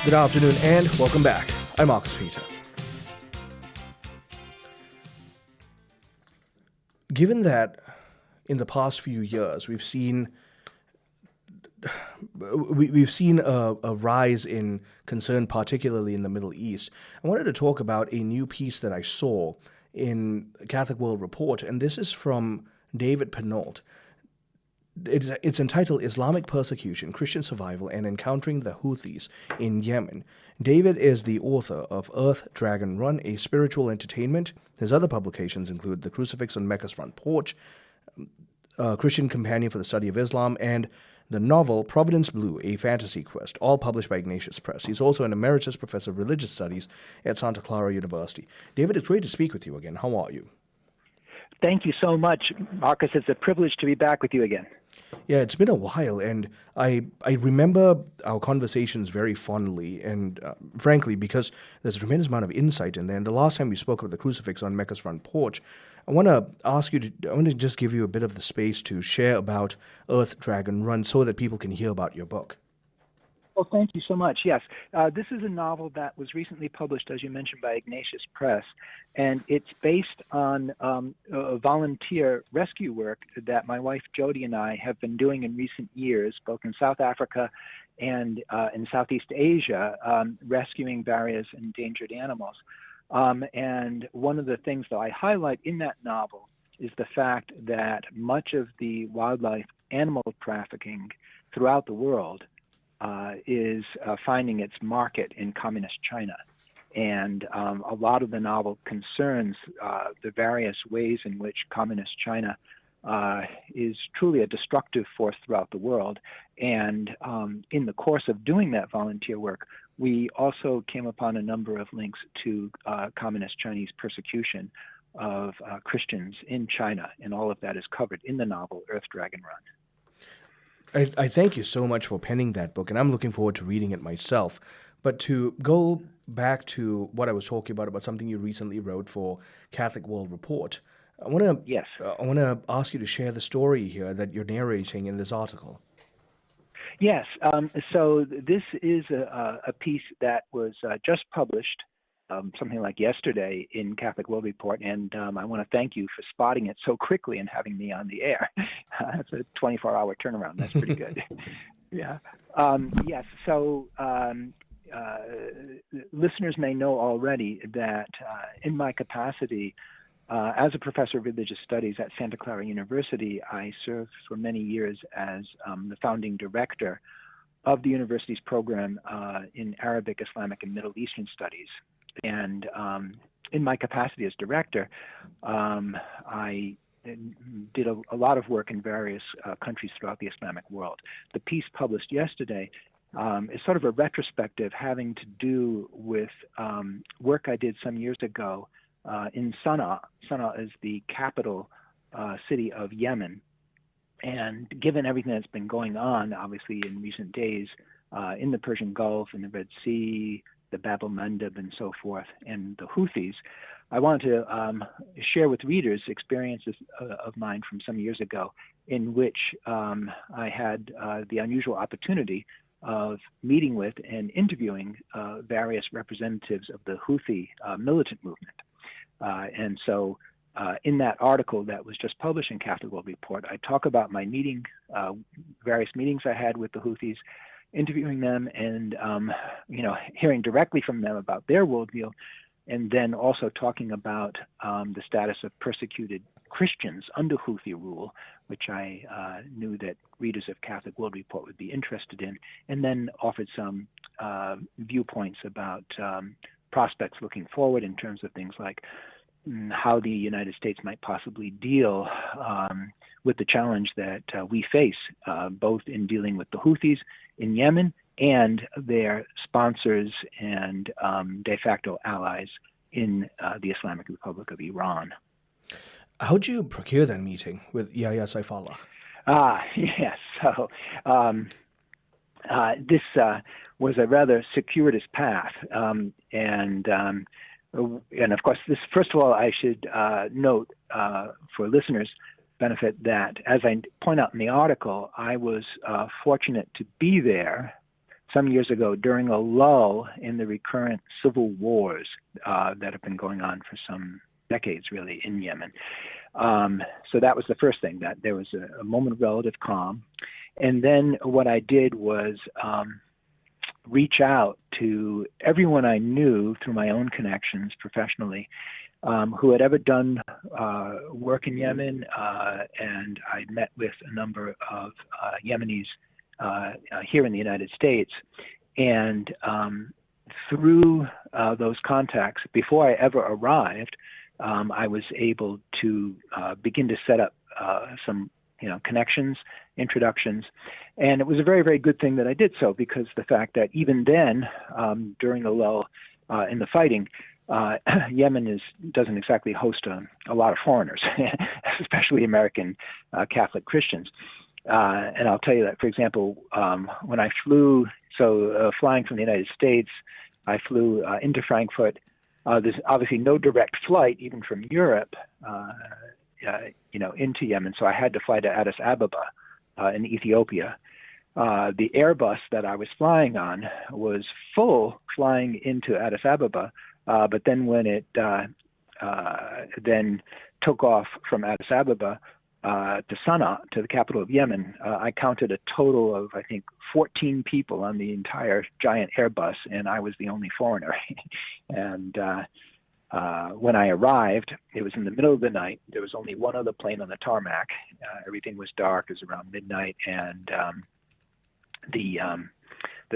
Good afternoon and welcome back. I'm Marcus Peter. Given that in the past few years we've seen a rise in concern, particularly in the Middle East, I wanted to talk about a new piece that I saw in Catholic World Report, and this is from David Pinault. It's entitled Islamic Persecution, Christian Survival, and Encountering the Houthis in Yemen. David is the author of Earth, Dragon, Run, a Spiritual Entertainment. His other publications include The Crucifix on Mecca's Front Porch, Christian Companion for the Study of Islam, and the novel Providence Blue, a Fantasy Quest, all published by Ignatius Press. He's also an emeritus professor of religious studies at Santa Clara University. David, it's great to speak with you again. How are you? Thank you so much, Marcus. It's a privilege to be back with you again. Yeah, it's been a while, and I remember our conversations very fondly, and frankly, because there's a tremendous amount of insight in there. And the last time we spoke of the Crucifix on Mecca's Front Porch, I want to just give you a bit of the space to share about Earth, Dragon, Run so that people can hear about your book. Well, thank you so much. Yes, this is a novel that was recently published, as you mentioned, by Ignatius Press, and it's based on a volunteer rescue work that my wife Jody and I have been doing in recent years, both in South Africa and in Southeast Asia, rescuing various endangered animals. And one of the things that I highlight in that novel is the fact that much of the wildlife animal trafficking throughout the world is finding its market in communist China. And a lot of the novel concerns the various ways in which communist China is truly a destructive force throughout the world. And in the course of doing that volunteer work, we also came upon a number of links to communist Chinese persecution of Christians in China. And all of that is covered in the novel Earth, Dragon, Run. I thank you so much for penning that book, and I'm looking forward to reading it myself. But to go back to what I was talking about something you recently wrote for Catholic World Report, I want to ask you to share the story here that you're narrating in this article. Yes. So this is a piece that was just published something like yesterday in Catholic World Report, and I want to thank you for spotting it so quickly and having me on the air. That's a 24-hour turnaround. That's pretty good. Yeah. Yes. So listeners may know already that in my capacity as a professor of religious studies at Santa Clara University, I served for many years as the founding director of the university's program in Arabic, Islamic, and Middle Eastern studies. And in my capacity as director, I did a lot of work in various countries throughout the Islamic world. The piece published yesterday is sort of a retrospective having to do with work I did some years ago in Sana'a. Sana'a is the capital city of Yemen. And given everything that's been going on, obviously, in recent days in the Persian Gulf, in the Red Sea, the Bab el-Mandeb and so forth, and the Houthis, I wanted to share with readers experiences of mine from some years ago in which I had the unusual opportunity of meeting with and interviewing various representatives of the Houthi militant movement. And so in that article that was just published in Catholic World Report, I talk about my various meetings I had with the Houthis, interviewing them and, hearing directly from them about their worldview, and then also talking about the status of persecuted Christians under Houthi rule, which I knew that readers of Catholic World Report would be interested in, and then offered some viewpoints about prospects looking forward in terms of things like how the United States might possibly deal with the challenge that we face, both in dealing with the Houthis in Yemen and their sponsors and de facto allies in the Islamic Republic of Iran. How did you procure that meeting with Yahya Sayfallah? Yes. So this was a rather circuitous path. And of course, this, first of all, I should note for listeners' benefit that, as I point out in the article, I was fortunate to be there some years ago during a lull in the recurrent civil wars that have been going on for some decades, really, in Yemen. So that was the first thing, that there was a moment of relative calm. And then what I did was reach out to everyone I knew through my own connections professionally who had ever done work in Yemen, and I met with a number of Yemenis here in the United States. And through those contacts, before I ever arrived, I was able to begin to set up some connections, introductions. And it was a very, very good thing that I did so, because the fact that even then, during the lull in the fighting, Yemen doesn't exactly host a lot of foreigners, especially American Catholic Christians. And I'll tell you that, for example, when I flew, flying from the United States, I flew into Frankfurt. There's obviously no direct flight, even from Europe, into Yemen. So I had to fly to Addis Ababa in Ethiopia. The Airbus that I was flying on was full flying into Addis Ababa, but then when it then took off from Addis Ababa to Sana'a, to the capital of Yemen, I counted a total of, I think, 14 people on the entire giant Airbus, and I was the only foreigner. And when I arrived, it was in the middle of the night. There was only one other plane on the tarmac. Everything was dark. It was around midnight, and the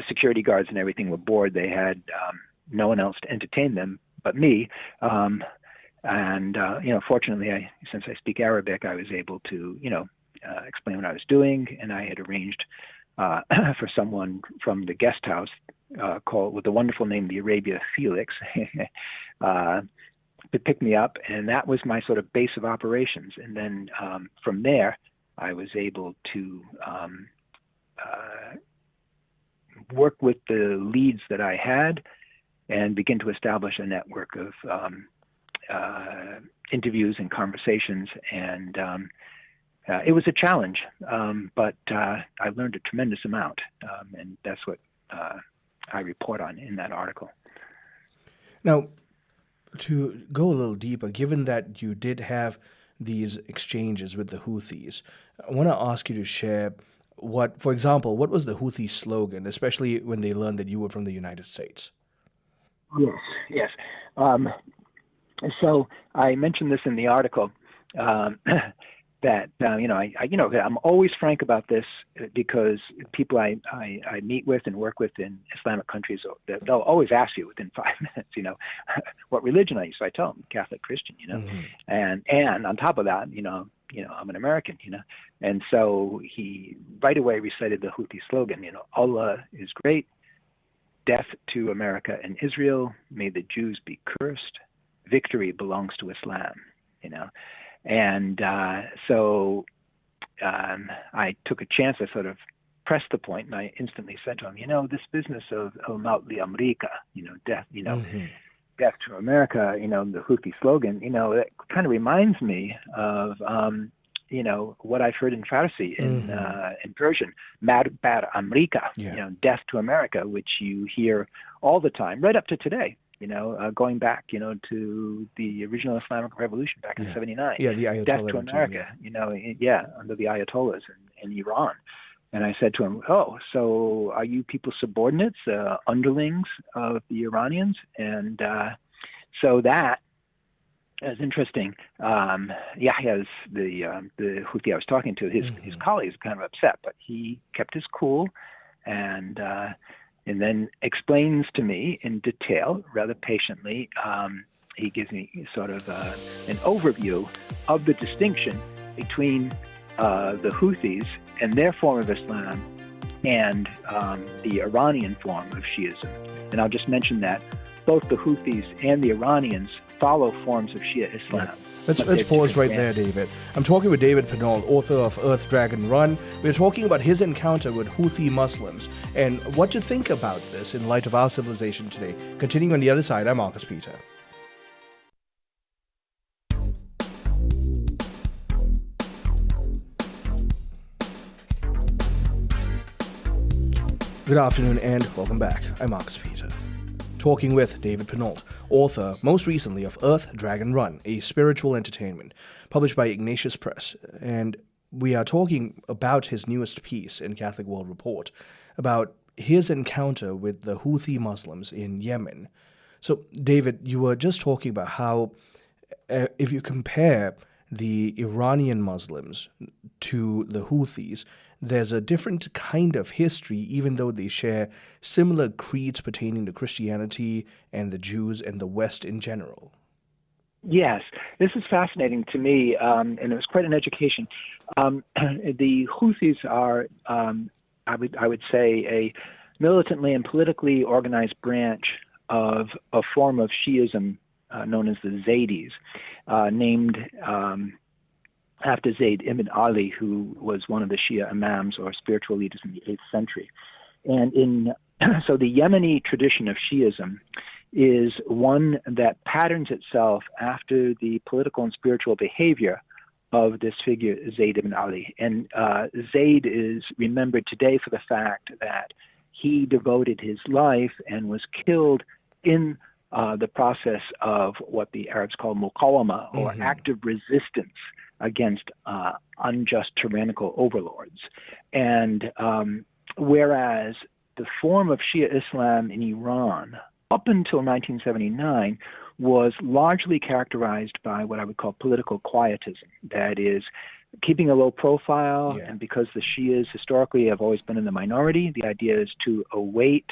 security guards and everything were bored. They had no one else to entertain them but me. Fortunately, since I speak Arabic, I was able to, explain what I was doing, and I had arranged for someone from the guest house called, with the wonderful name, the Arabia Felix, to pick me up, and that was my sort of base of operations. And then from there, I was able to work with the leads that I had and begin to establish a network of interviews and conversations. And it was a challenge, but I learned a tremendous amount, and that's what I report on in that article. Now, to go a little deeper, given that you did have these exchanges with the Houthis, I want to ask you to share for example, what was the Houthi slogan, especially when they learned that you were from the United States? Yes. So I mentioned this in the article, that I'm always frank about this, because people I meet with and work with in Islamic countries, they'll always ask you within 5 minutes, what religion are you? So I tell them Catholic Christian, Mm-hmm. and on top of that, I'm an American, and so he right away recited the Houthi slogan, Allah is great, death to America and Israel, may the Jews be cursed, victory belongs to Islam, And so I took a chance. I sort of pressed the point, and I instantly said to him, this business of Maut li America, death, Mm-hmm. death to America, the Houthi slogan, it kind of reminds me of, what I've heard in Farsi, in Persian, Mar bar America, death to America, which you hear all the time, right up to today. Going back, to the original Islamic Revolution back in '79. Yeah, the Ayatollah. Death to America, under the Ayatollahs in Iran. And I said to him, oh, so are you people subordinates, underlings of the Iranians? And so that is interesting. Yahya's, the Houthi I was talking to, his colleagues were kind of upset, but he kept his cool, and then explains to me in detail, rather patiently. He gives me sort of an overview of the distinction between the Houthis and their form of Islam and the Iranian form of Shiism. And I'll just mention that both the Houthis and the Iranians follow forms of Shia Islam. Right. Let's pause right there, David. I'm talking with David Pinault, author of Earth, Dragon, Run. We're talking about his encounter with Houthi Muslims and what to think about this in light of our civilization today. Continuing on the other side, I'm Marcus Peter. Good afternoon and welcome back. I'm Marcus Peter. Talking with David Pinault, author most recently of Earth, Dragon, Run, a spiritual entertainment, published by Ignatius Press. And we are talking about his newest piece in Catholic World Report, about his encounter with the Houthi Muslims in Yemen. So, David, you were just talking about how if you compare the Iranian Muslims to the Houthis, there's a different kind of history, even though they share similar creeds pertaining to Christianity and the Jews and the West in general. Yes, this is fascinating to me, and it was quite an education. The Houthis are, I would say, a militantly and politically organized branch of a form of Shiism known as the Zaydis, named after Zayd ibn Ali, who was one of the Shia imams or spiritual leaders in the 8th century. And so the Yemeni tradition of Shiism is one that patterns itself after the political and spiritual behavior of this figure, Zayd ibn Ali. And Zayd is remembered today for the fact that he devoted his life and was killed in the process of what the Arabs call muqawama, or active resistance against unjust tyrannical overlords. And whereas the form of Shia Islam in Iran up until 1979 was largely characterized by what I would call political quietism. That is, keeping a low profile, and because the Shias historically have always been in the minority, the idea is to await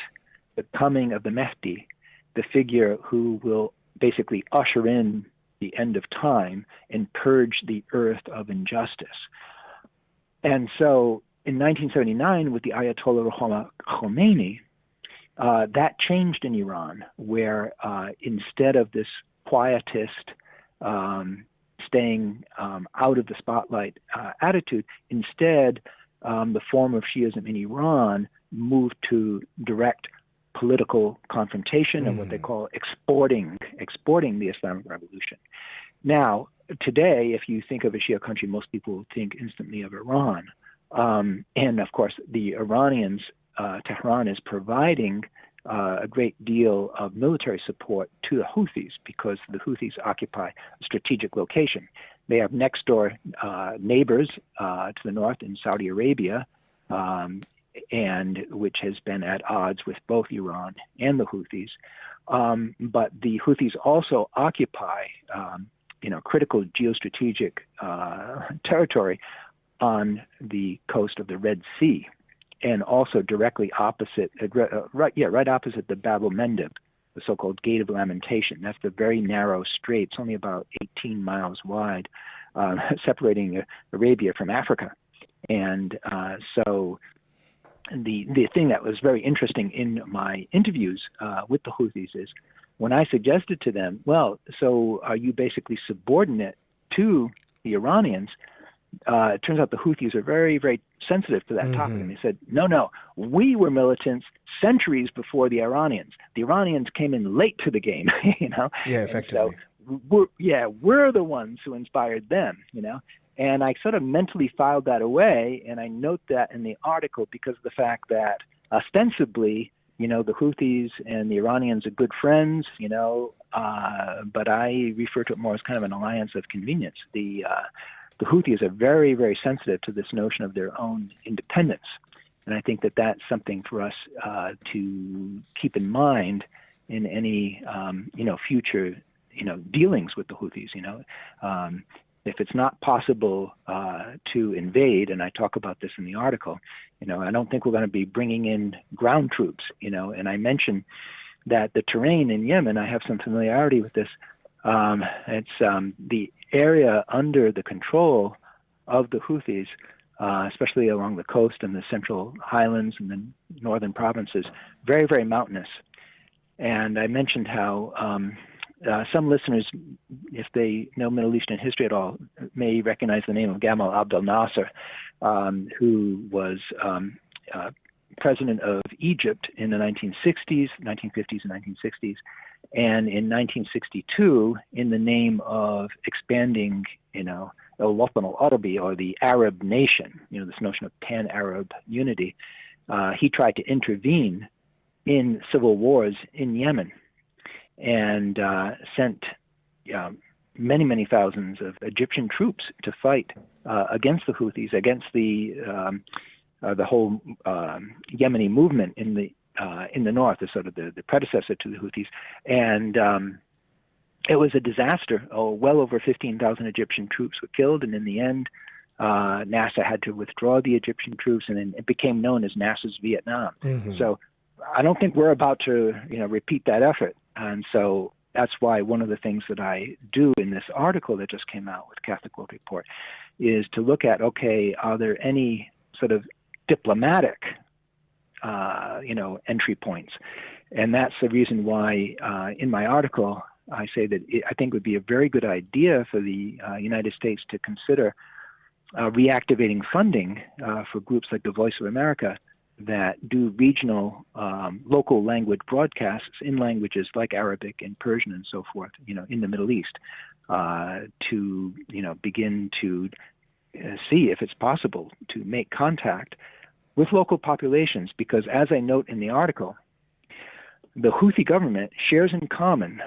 the coming of the Mahdi, the figure who will basically usher in the end of time and purge the earth of injustice. And so in 1979, with the Ayatollah Ruhollah Khomeini, that changed in Iran, where instead of this quietist staying out of the spotlight attitude, instead the form of Shiism in Iran moved to direct political confrontation and what they call exporting the Islamic Revolution. Now, today, if you think of a Shia country, most people think instantly of Iran. And of course, the Iranians, Tehran is providing a great deal of military support to the Houthis because the Houthis occupy a strategic location. They have next door neighbors to the north in Saudi Arabia, and which has been at odds with both Iran and the Houthis. But the Houthis also occupy, critical geostrategic territory on the coast of the Red Sea, and also directly opposite, right opposite the Bab el-Mandeb, the so-called Gate of Lamentation. That's the very narrow strait. It's only about 18 miles wide, separating Arabia from Africa. And so the thing that was very interesting in my interviews with the Houthis is when I suggested to them, well, so are you basically subordinate to the Iranians? It turns out the Houthis are very, very sensitive to that topic. And they said, no, we were militants centuries before the Iranians. The Iranians came in late to the game, Yeah, effectively. So we're the ones who inspired them, And I sort of mentally filed that away, and I note that in the article because of the fact that ostensibly, the Houthis and the Iranians are good friends, but I refer to it more as kind of an alliance of convenience. The Houthis are very, very sensitive to this notion of their own independence. And I think that that's something for us to keep in mind in any, future, dealings with the Houthis, If it's not possible to invade, and I talk about this in the article, I don't think we're going to be bringing in ground troops, and I mentioned that the terrain in Yemen, I have some familiarity with this. It's the area under the control of the Houthis, especially along the coast and the central highlands and the northern provinces, very, very mountainous. And I mentioned how some listeners, if they know Middle Eastern history at all, may recognize the name of Gamal Abdel Nasser, who was president of Egypt in the 1950s and 1960s. And in 1962, in the name of expanding, El Watan al-Arabi, or the Arab nation, this notion of pan-Arab unity, he tried to intervene in civil wars in Yemen and sent many, many thousands of Egyptian troops to fight against the Houthis, against the whole Yemeni movement in the north, the sort of the predecessor to the Houthis, and it was a disaster. Well over 15,000 Egyptian troops were killed, and in the end, NASA had to withdraw the Egyptian troops, and then it became known as NASA's Vietnam. Mm-hmm. So I don't think we're about to, repeat that effort, and so that's why one of the things that I do in this article that just came out with Catholic World Report is to look at, okay, are there any sort of diplomatic, entry points? And that's the reason why in my article I say that I think it would be a very good idea for the United States to consider reactivating funding for groups like the Voice of America that do regional, local language broadcasts in languages like Arabic and Persian and so forth, in the Middle East, to, begin to see if it's possible to make contact with local populations. Because as I note in the article, the Houthi government shares in common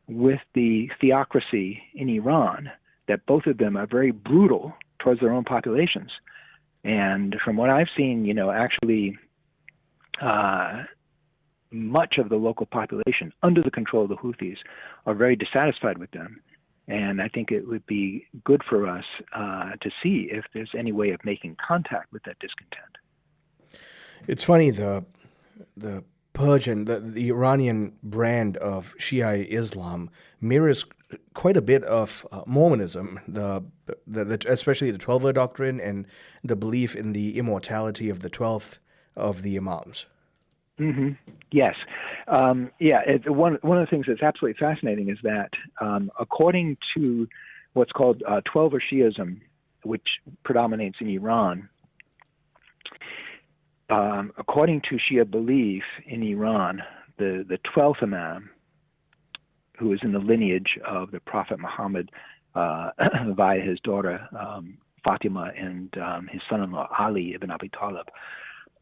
with the theocracy in Iran that both of them are very brutal towards their own populations. And from what I've seen, actually much of the local population under the control of the Houthis are very dissatisfied with them. And I think it would be good for us to see if there's any way of making contact with that discontent. It's funny, the Persian, the Iranian brand of Shia Islam mirrors quite a bit of Mormonism, especially the 12er doctrine and the belief in the immortality of the 12th of the Imams. Mm-hmm. Yes. One of the things that's absolutely fascinating is that according to what's called 12er Shiism, which predominates in Iran, according to Shia belief in Iran, the 12th Imam, who is in the lineage of the Prophet Muhammad via his daughter Fatima and his son-in-law Ali ibn Abi Talib,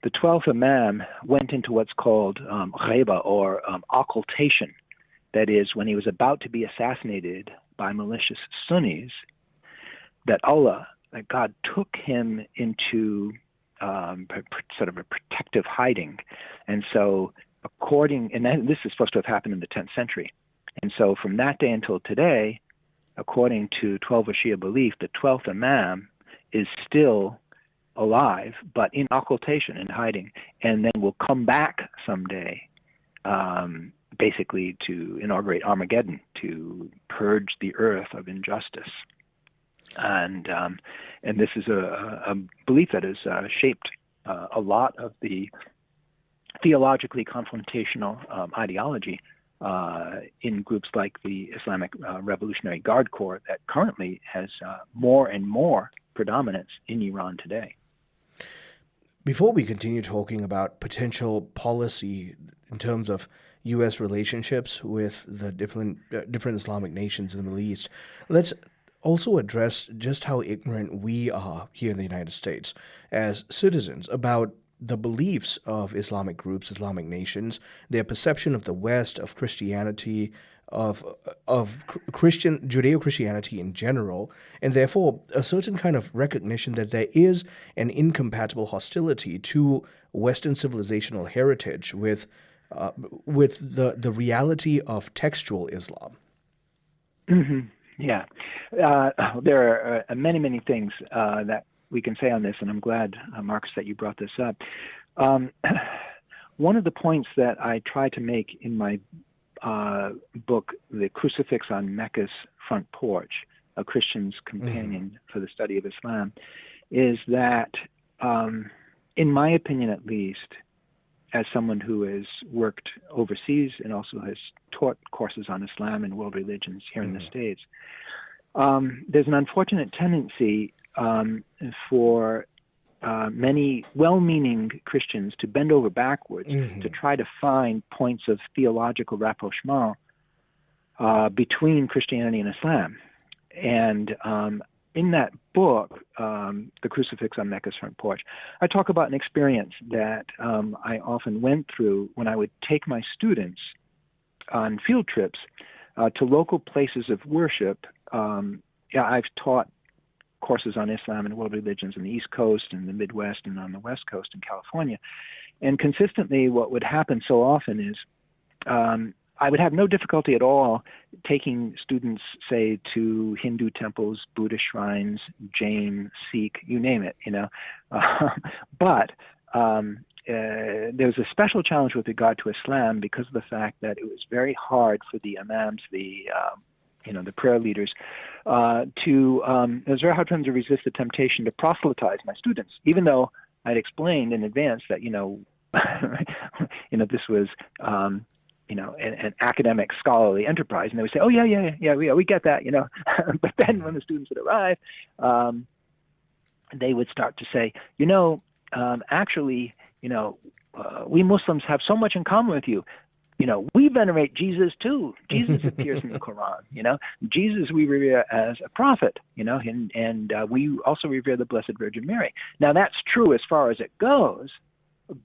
the 12th Imam went into what's called ghaiba, or occultation. That is, when he was about to be assassinated by malicious Sunnis, that God took him into sort of a protective hiding. And so this is supposed to have happened in the 10th century. And so from that day until today, according to 12er Shia belief, the 12th Imam is still alive, but in occultation, in hiding, and then will come back someday, basically to inaugurate Armageddon, to purge the earth of injustice. And this is a belief that has shaped a lot of the theologically confrontational ideology in groups like the Islamic Revolutionary Guard Corps that currently has more and more predominance in Iran today. Before we continue talking about potential policy in terms of U.S. relationships with the different Islamic nations in the Middle East, let's also address just how ignorant we are here in the United States as citizens about the beliefs of Islamic groups, Islamic nations, their perception of the West, of Christianity, of Judeo-Christianity in general, and therefore a certain kind of recognition that there is an incompatible hostility to Western civilizational heritage with the reality of textual Islam. Mm-hmm. Yeah. There are many, many things that we can say on this, and I'm glad, Marcus, that you brought this up. One of the points that I try to make in my book, The Crucifix on Mecca's Front Porch, A Christian's Companion for the Study of Islam, is that, in my opinion at least, as someone who has worked overseas and also has taught courses on Islam and world religions here in the States, there's an unfortunate tendency for many well-meaning Christians to bend over backwards to try to find points of theological rapprochement between Christianity and Islam. And in that book, The Crucifix on Mecca's Front Porch, I talk about an experience that I often went through when I would take my students on field trips to local places of worship. I've taught courses on Islam and world religions on the East Coast and the Midwest and on the West Coast in California. And consistently what would happen so often is I would have no difficulty at all taking students, say, to Hindu temples, Buddhist shrines, Jain, Sikh, you name it, But there was a special challenge with regard to Islam because of the fact that it was very hard for the imams, the prayer leaders, it was very hard for them to resist the temptation to proselytize my students, even though I'd explained in advance that, this was, an academic scholarly enterprise, and they would say, "Oh yeah, we get that," But then when the students would arrive, they would start to say, actually, we Muslims have so much in common with you. We venerate Jesus too. Jesus appears in the Quran. Jesus we revere as a prophet. And we also revere the Blessed Virgin Mary. Now that's true as far as it goes,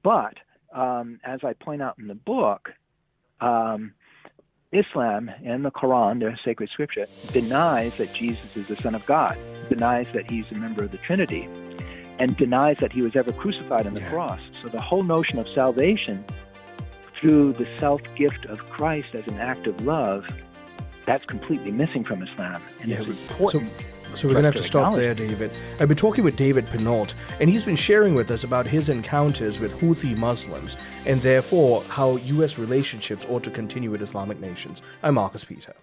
but as I point out in the book, Islam and the Quran, their sacred scripture, denies that Jesus is the Son of God, denies that he's a member of the Trinity, and denies that he was ever crucified on the cross. So the whole notion of salvation through the self-gift of Christ as an act of love, that's completely missing from Islam. And it's important. So we're going to have to stop there, David. I've been talking with David Pinault, and he's been sharing with us about his encounters with Houthi Muslims, and therefore how U.S. relationships ought to continue with Islamic nations. I'm Marcus Peter.